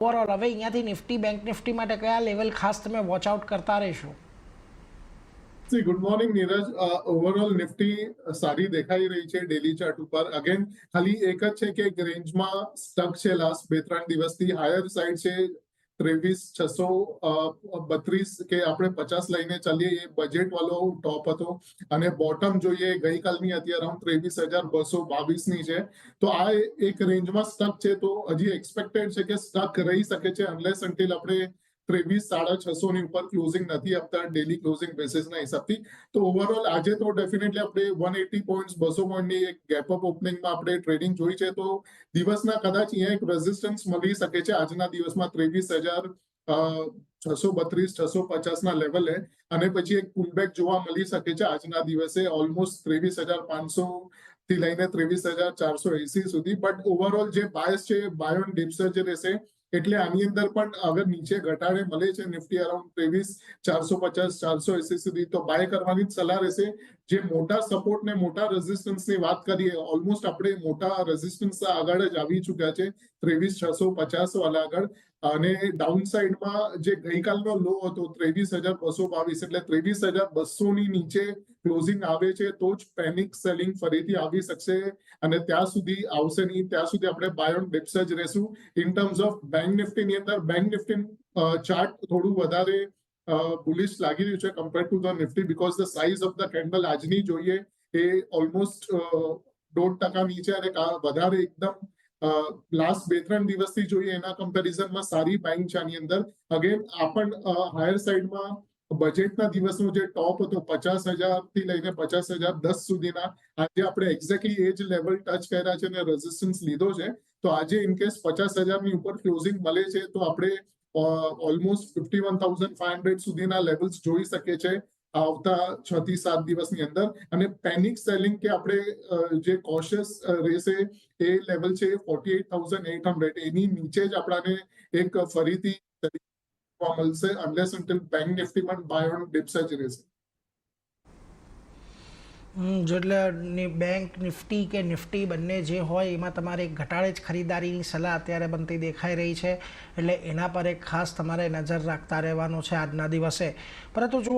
Overall હવે અહીંયાથી Nifty bank Nifty માટે કયા લેવલ ખાસ તમે વોચ આઉટ કરતા રહેશો? Good morning Neeraj. Overall Nifty સારી દેખાઈ રહી છે ડેલી ચાર્ટ ઉપર. અગેન ખાલી એક જ છે કે એક રેન્જમાં સ્ટક છે લાસ્ટ 2-3 દિવસથી. હાયર સાઈડ છે 23,632 કે આપણે 50 લઈને ચાલીએ, એ બજેટ વાળો ટોપ હતો. અને બોટમ જોઈએ ગઈકાલની હતી અરાઉન્ડ 23,222 ની છે. તો આ એક રેન્જમાં સ્ટક છે, તો હજી એક્સપેક્ટેડ છે કે સ્ટક રહી શકે છે અનલેસ અન્ટિલ આપણે 23,650 ની ઉપર ક્લોઝિંગ નથી આપતા ડેલી ક્લોઝિંગ બેસિસના હિસાબથી. તો ઓવરઓલ આજે તો ડેફિનેટલી આપણે 180 પોઈન્ટ્સ 200 પોઈન્ટની એક ગેપ અપ ઓપનિંગમાં આપણે ટ્રેડિંગ જોઈ છે. તો દિવસના કદાચ અહીંયા એક રેઝિસ્ટન્સ મળી શકે છે આજના દિવસમાં 23,632-650 ના લેવલે, અને પછી એક પુલબેક જોવા મળી શકે છે આજના દિવસે ઓલમોસ્ટ 23,500 થી લઈને 23,480 સુધી. બટ ઓવરઓલ જે બાયસ છે બાય ઓન ડીપ સર્જ રહેશે. એટલે આની અંદર પણ અગર નીચે ઘટાડે મળે છે નિફ્ટી અરાઉન્ડ 23,450-480 સુધી, તો બાય કરવાની જ સલાહ રહેશે. જે મોટા સપોર્ટ ને મોટા રેઝિસ્ટન્સની વાત કરીએ, ઓલમોસ્ટ આપણે મોટા રેઝિસ્ટન્સ આગળ જ આવી ચુક્યા છે 23,650 વાળા આગળ. અને ડાઉન સાઈડમાં જે ગઈકાલનો લો હતો 23,222, એટલે 23,200 ની નીચે ક્લોઝિંગ આવે છે તો જ પેનિક સેલિંગ ફરીથી આવી શકશે. અને ત્યાં સુધી આવશે નહીં, ત્યાં સુધી આપણે બાય ઓન ડિપ્સ જ રહેશું. ઇન ટર્મ્સ ઓફ બેંક નિફ્ટીની અંદર, બેંક નિફ્ટી ચાર્ટ થોડું વધારે બુલિશ લાગી રહ્યું છે compare to the Nifty, because the size of the candle આજની જોઈએ એ ઓલમોસ્ટ 1.5% નીચે, અને વધારે એકદમ લાસ્ટ 2-3 દિવસથી જોઈએ એના કમ્પેરિઝનમાં સારી બાઇંગ છે આની અંદર. અગેન આ પણ હાયર સાઈડમાં બજેટના દિવસનો જે ટોપ હતો 50,000 થી લઈને 50,010 સુધીના, આજે આપણે એક્ઝેક્ટલી એ જ લેવલ ટચ કર્યા છે અને રેઝિસ્ટન્સ લીધો છે. તો આજે ઇનકેસ 50,000 ની ઉપર ક્લોઝિંગ મળે છે તો આપણે ઓલમોસ્ટ 51,500 સુધીના લેવલ્સ જોઈ શકીએ છે આવતા 6 થી 7 દિવસની અંદર. અને પેનિક સેલિંગ કે આપણે જે કોશિયસ રહેશે એ લેવલ છે 48,800, એની નીચે જ આપણાને એક ફરીથી મળશે અનલેસ અન્ટિલ બેંક નિફ્ટી પણ બાય ઓન ડિપ્સ જ રહેશે. એટલે બેંક નિફ્ટી કે નિફ્ટી બંને જે હોય એમાં તમારે ઘટાડે જ ખરીદારીની સલાહ અત્યારે બનતી દેખાઈ રહી છે. એટલે એના પર એક ખાસ તમારે નજર રાખતા રહેવાનું છે આજના દિવસે. પરંતુ જો